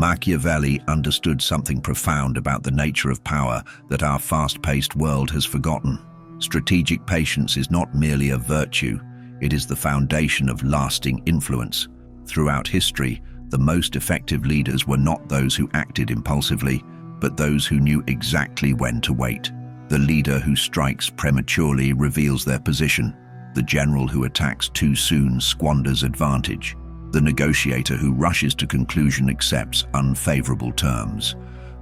Machiavelli understood something profound about the nature of power that our fast-paced world has forgotten. Strategic patience is not merely a virtue, it is the foundation of lasting influence. Throughout history, the most effective leaders were not those who acted impulsively, but those who knew exactly when to wait. The leader who strikes prematurely reveals their position. The general who attacks too soon squanders advantage. The negotiator who rushes to conclusion accepts unfavorable terms.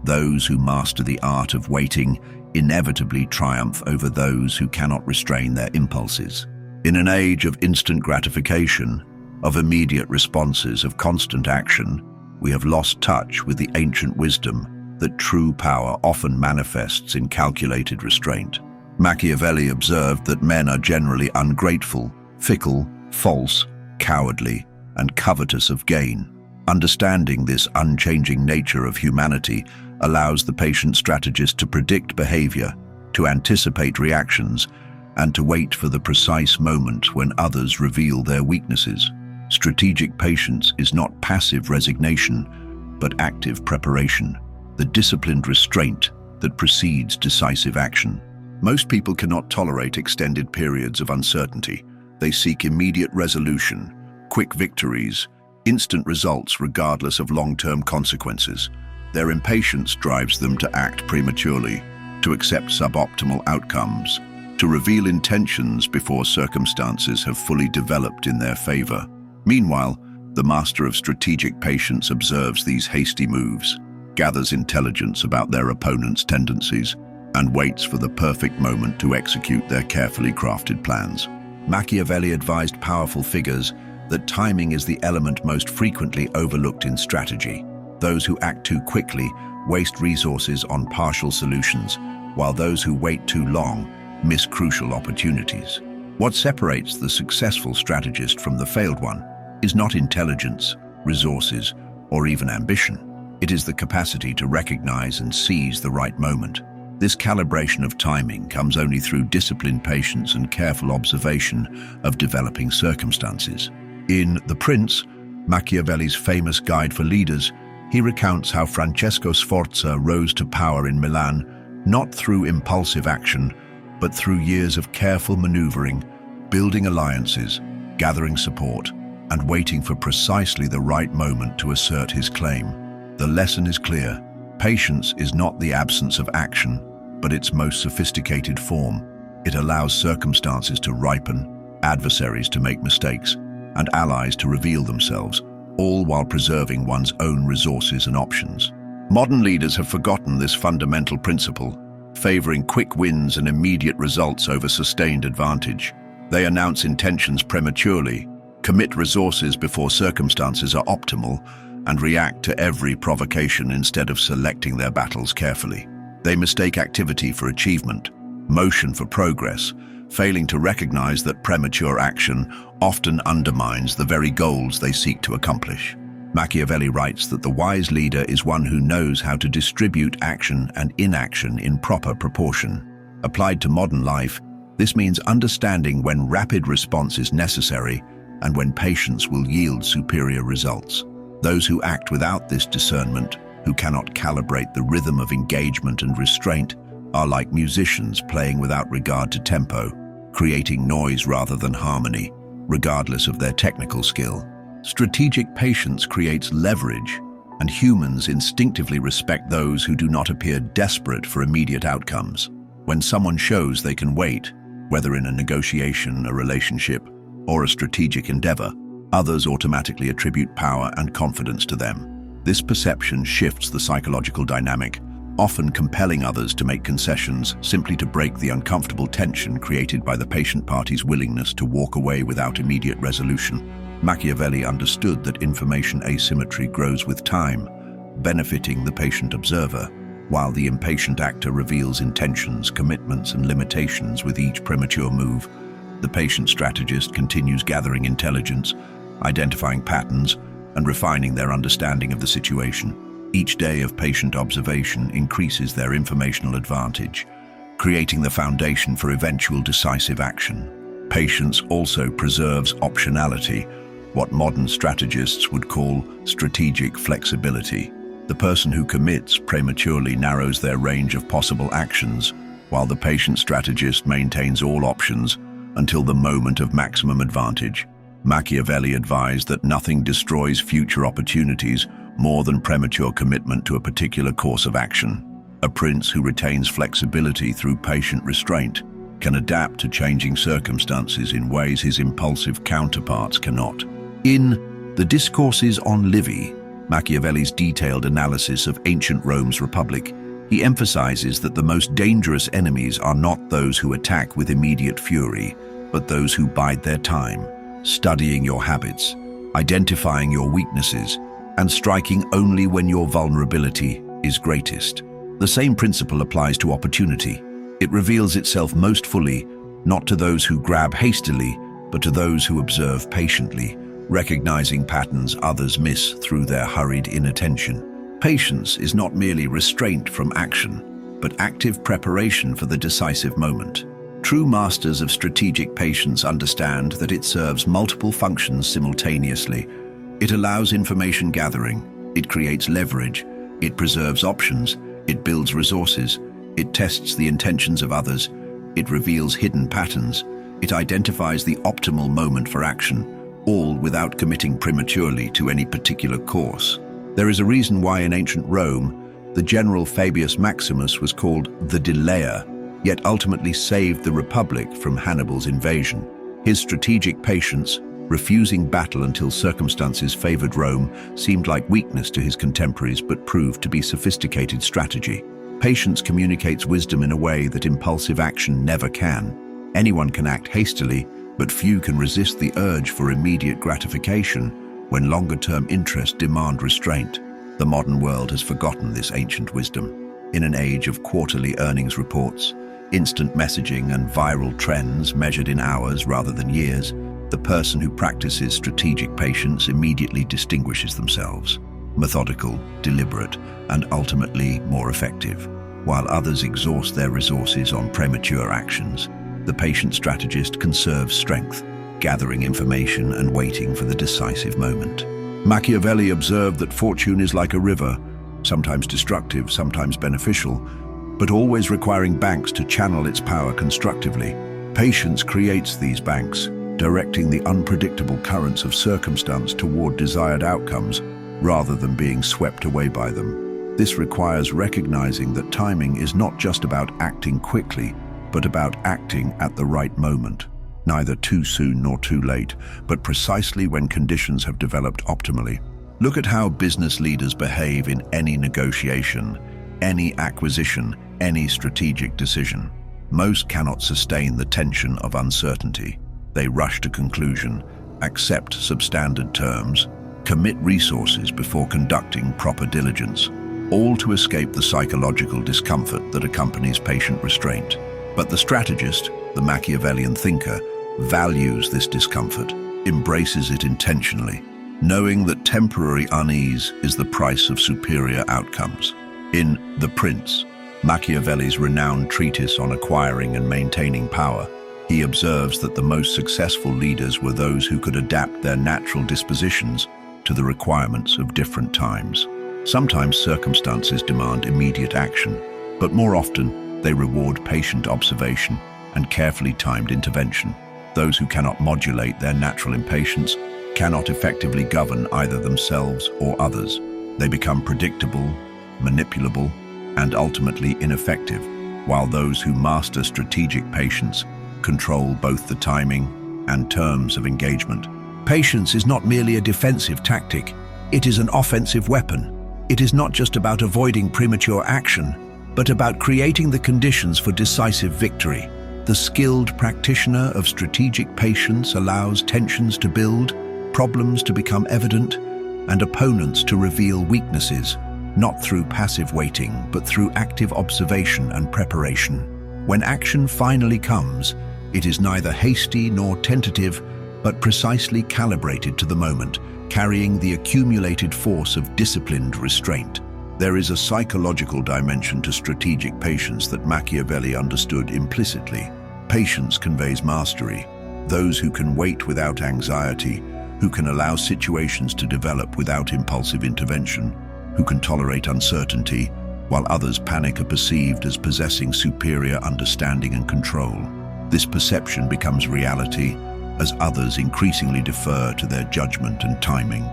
Those who master the art of waiting inevitably triumph over those who cannot restrain their impulses. In an age of instant gratification, of immediate responses, of constant action, we have lost touch with the ancient wisdom that true power often manifests in calculated restraint. Machiavelli observed that men are generally ungrateful, fickle, false, cowardly, and covetous of gain. Understanding this unchanging nature of humanity allows the patient strategist to predict behavior, to anticipate reactions, and to wait for the precise moment when others reveal their weaknesses. Strategic patience is not passive resignation, but active preparation, the disciplined restraint that precedes decisive action. Most people cannot tolerate extended periods of uncertainty. They seek immediate resolution, quick victories, instant results regardless of long-term consequences. Their impatience drives them to act prematurely, to accept suboptimal outcomes, to reveal intentions before circumstances have fully developed in their favor. Meanwhile, the master of strategic patience observes these hasty moves, gathers intelligence about their opponent's tendencies, and waits for the perfect moment to execute their carefully crafted plans. Machiavelli advised powerful figures that timing is the element most frequently overlooked in strategy. Those who act too quickly waste resources on partial solutions, while those who wait too long miss crucial opportunities. What separates the successful strategist from the failed one is not intelligence, resources, or even ambition. It is the capacity to recognize and seize the right moment. This calibration of timing comes only through disciplined patience and careful observation of developing circumstances. In The Prince, Machiavelli's famous guide for leaders, he recounts how Francesco Sforza rose to power in Milan, not through impulsive action, but through years of careful maneuvering, building alliances, gathering support, and waiting for precisely the right moment to assert his claim. The lesson is clear. Patience is not the absence of action, but its most sophisticated form. It allows circumstances to ripen, adversaries to make mistakes, and allies to reveal themselves, all while preserving one's own resources and options. Modern leaders have forgotten this fundamental principle, favoring quick wins and immediate results over sustained advantage. They announce intentions prematurely, commit resources before circumstances are optimal, and react to every provocation instead of selecting their battles carefully. They mistake activity for achievement, motion for progress, failing to recognize that premature action often undermines the very goals they seek to accomplish. Machiavelli writes that the wise leader is one who knows how to distribute action and inaction in proper proportion. Applied to modern life, this means understanding when rapid response is necessary and when patience will yield superior results. Those who act without this discernment, who cannot calibrate the rhythm of engagement and restraint, are like musicians playing without regard to tempo, creating noise rather than harmony, regardless of their technical skill. Strategic patience creates leverage, and humans instinctively respect those who do not appear desperate for immediate outcomes. When someone shows they can wait, whether in a negotiation, a relationship, or a strategic endeavor, others automatically attribute power and confidence to them. This perception shifts the psychological dynamic, often compelling others to make concessions simply to break the uncomfortable tension created by the patient party's willingness to walk away without immediate resolution. Machiavelli understood that information asymmetry grows with time, benefiting the patient observer, while the impatient actor reveals intentions, commitments, and limitations with each premature move. The patient strategist continues gathering intelligence, identifying patterns, and refining their understanding of the situation. Each day of patient observation increases their informational advantage, creating the foundation for eventual decisive action. Patience also preserves optionality, what modern strategists would call strategic flexibility. The person who commits prematurely narrows their range of possible actions, while the patient strategist maintains all options until the moment of maximum advantage. Machiavelli advised that nothing destroys future opportunities more than premature commitment to a particular course of action. A prince who retains flexibility through patient restraint can adapt to changing circumstances in ways his impulsive counterparts cannot. In The Discourses on Livy, Machiavelli's detailed analysis of ancient Rome's republic, he emphasizes that the most dangerous enemies are not those who attack with immediate fury, but those who bide their time, studying your habits, identifying your weaknesses, and striking only when your vulnerability is greatest. The same principle applies to opportunity. It reveals itself most fully, not to those who grab hastily, but to those who observe patiently, recognizing patterns others miss through their hurried inattention. Patience is not merely restraint from action, but active preparation for the decisive moment. True masters of strategic patience understand that it serves multiple functions simultaneously. It allows information gathering, it creates leverage, it preserves options, it builds resources, it tests the intentions of others, it reveals hidden patterns, it identifies the optimal moment for action, all without committing prematurely to any particular course. There is a reason why in ancient Rome, the general Fabius Maximus was called the Delayer, yet ultimately saved the Republic from Hannibal's invasion. His strategic patience, refusing battle until circumstances favored Rome, seemed like weakness to his contemporaries but proved to be sophisticated strategy. Patience communicates wisdom in a way that impulsive action never can. Anyone can act hastily, but few can resist the urge for immediate gratification when longer-term interests demand restraint. The modern world has forgotten this ancient wisdom. In an age of quarterly earnings reports, instant messaging and viral trends measured in hours rather than years, the person who practices strategic patience immediately distinguishes themselves. Methodical, deliberate, and ultimately more effective. While others exhaust their resources on premature actions, the patient strategist conserves strength, gathering information and waiting for the decisive moment. Machiavelli observed that fortune is like a river, sometimes destructive, sometimes beneficial, but always requiring banks to channel its power constructively. Patience creates these banks, directing the unpredictable currents of circumstance toward desired outcomes rather than being swept away by them. This requires recognizing that timing is not just about acting quickly, but about acting at the right moment. Neither too soon nor too late, but precisely when conditions have developed optimally. Look at how business leaders behave in any negotiation, any acquisition, any strategic decision. Most cannot sustain the tension of uncertainty. They rush to conclusion, accept substandard terms, commit resources before conducting proper diligence, all to escape the psychological discomfort that accompanies patient restraint. But the strategist, the Machiavellian thinker, values this discomfort, embraces it intentionally, knowing that temporary unease is the price of superior outcomes. In The Prince, Machiavelli's renowned treatise on acquiring and maintaining power, he observes that the most successful leaders were those who could adapt their natural dispositions to the requirements of different times. Sometimes circumstances demand immediate action, but more often they reward patient observation and carefully timed intervention. Those who cannot modulate their natural impatience cannot effectively govern either themselves or others. They become predictable, manipulable, and ultimately ineffective, while those who master strategic patience control both the timing and terms of engagement. Patience is not merely a defensive tactic, it is an offensive weapon. It is not just about avoiding premature action, but about creating the conditions for decisive victory. The skilled practitioner of strategic patience allows tensions to build, problems to become evident, and opponents to reveal weaknesses, not through passive waiting, but through active observation and preparation. When action finally comes, it is neither hasty nor tentative, but precisely calibrated to the moment, carrying the accumulated force of disciplined restraint. There is a psychological dimension to strategic patience that Machiavelli understood implicitly. Patience conveys mastery. Those who can wait without anxiety, who can allow situations to develop without impulsive intervention, who can tolerate uncertainty, while others panic are perceived as possessing superior understanding and control. This perception becomes reality as others increasingly defer to their judgment and timing.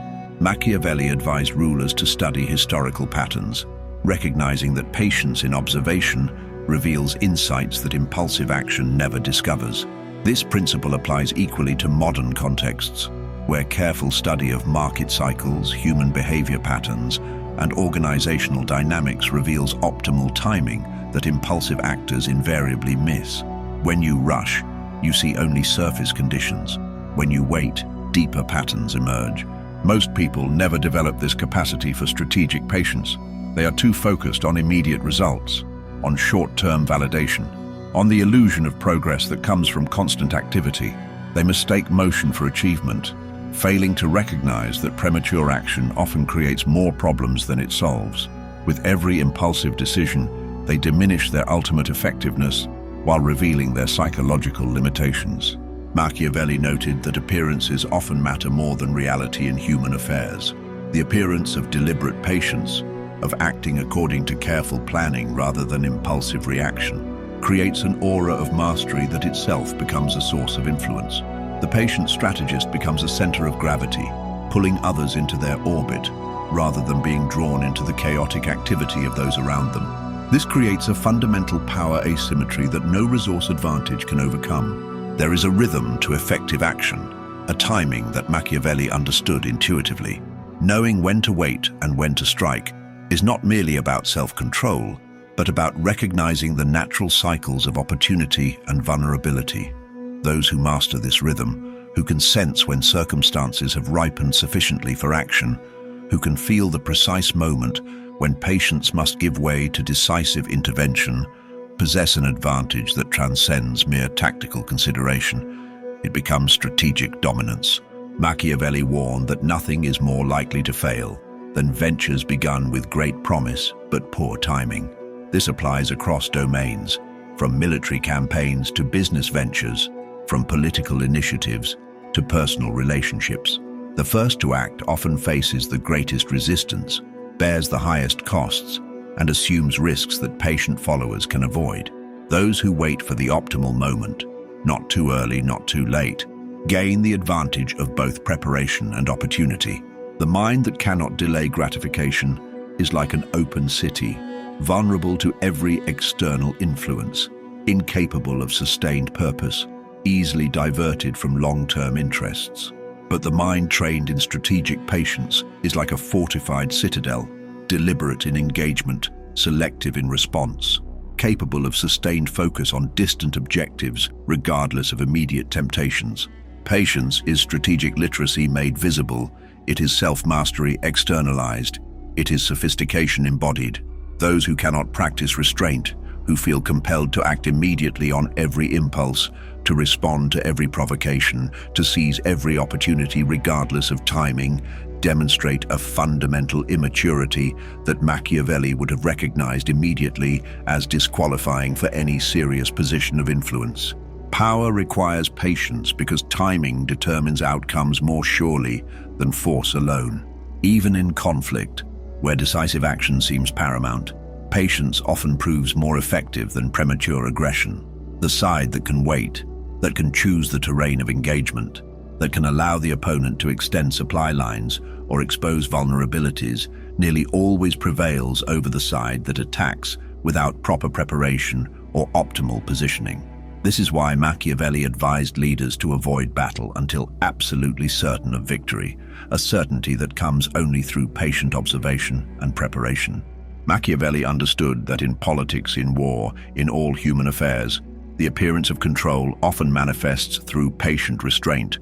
Machiavelli advised rulers to study historical patterns, recognizing that patience in observation reveals insights that impulsive action never discovers. This principle applies equally to modern contexts, where careful study of market cycles, human behavior patterns, and organizational dynamics reveals optimal timing that impulsive actors invariably miss. When you rush, you see only surface conditions. When you wait, deeper patterns emerge. Most people never develop this capacity for strategic patience. They are too focused on immediate results, on short-term validation, on the illusion of progress that comes from constant activity. They mistake motion for achievement, failing to recognize that premature action often creates more problems than it solves. With every impulsive decision, they diminish their ultimate effectiveness while revealing their psychological limitations. Machiavelli noted that appearances often matter more than reality in human affairs. The appearance of deliberate patience, of acting according to careful planning rather than impulsive reaction, creates an aura of mastery that itself becomes a source of influence. The patient strategist becomes a center of gravity, pulling others into their orbit, rather than being drawn into the chaotic activity of those around them. This creates a fundamental power asymmetry that no resource advantage can overcome. There is a rhythm to effective action, a timing that Machiavelli understood intuitively. Knowing when to wait and when to strike is not merely about self-control, but about recognizing the natural cycles of opportunity and vulnerability. Those who master this rhythm, who can sense when circumstances have ripened sufficiently for action, who can feel the precise moment when patience must give way to decisive intervention, possess an advantage that transcends mere tactical consideration. It becomes strategic dominance. Machiavelli warned that nothing is more likely to fail than ventures begun with great promise but poor timing. This applies across domains, from military campaigns to business ventures, from political initiatives to personal relationships. The first to act often faces the greatest resistance, bears the highest costs, and assumes risks that patient followers can avoid. Those who wait for the optimal moment, not too early, not too late, gain the advantage of both preparation and opportunity. The mind that cannot delay gratification is like an open city, vulnerable to every external influence, incapable of sustained purpose, easily diverted from long-term interests. But the mind trained in strategic patience is like a fortified citadel, deliberate in engagement, selective in response, capable of sustained focus on distant objectives regardless of immediate temptations. Patience is strategic literacy made visible. It is self-mastery externalized. It is sophistication embodied. Those who cannot practice restraint, who feel compelled to act immediately on every impulse, to respond to every provocation, to seize every opportunity regardless of timing, demonstrate a fundamental immaturity that Machiavelli would have recognized immediately as disqualifying for any serious position of influence. Power requires patience because timing determines outcomes more surely than force alone. Even in conflict, where decisive action seems paramount, patience often proves more effective than premature aggression. The side that can wait, that can choose the terrain of engagement, that can allow the opponent to extend supply lines or expose vulnerabilities, nearly always prevails over the side that attacks without proper preparation or optimal positioning. This is why Machiavelli advised leaders to avoid battle until absolutely certain of victory, a certainty that comes only through patient observation and preparation. Machiavelli understood that in politics, in war, in all human affairs, the appearance of control often manifests through patient restraint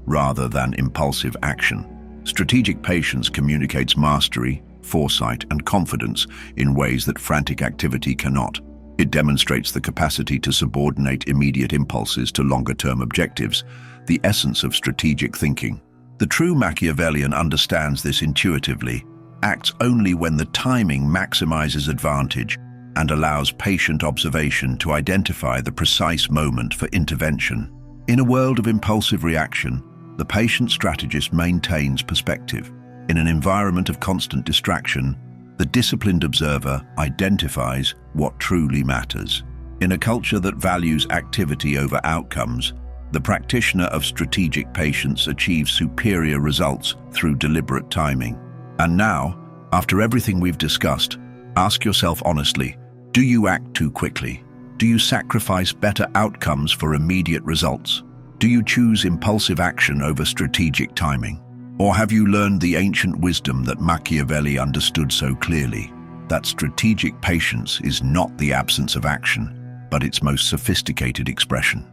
rather than impulsive action. Strategic patience communicates mastery, foresight, and confidence in ways that frantic activity cannot. It demonstrates the capacity to subordinate immediate impulses to longer-term objectives, the essence of strategic thinking. The true Machiavellian understands this intuitively, acts only when the timing maximizes advantage, and allows patient observation to identify the precise moment for intervention. In a world of impulsive reaction, the patient strategist maintains perspective. In an environment of constant distraction, The disciplined observer identifies what truly matters. In a culture that values activity over outcomes, the practitioner of strategic patience achieves superior results through deliberate timing. And now, after everything we've discussed, ask yourself honestly, do you act too quickly? Do you sacrifice better outcomes for immediate results? Do you choose impulsive action over strategic timing? Or have you learned the ancient wisdom that Machiavelli understood so clearly, that strategic patience is not the absence of action, but its most sophisticated expression?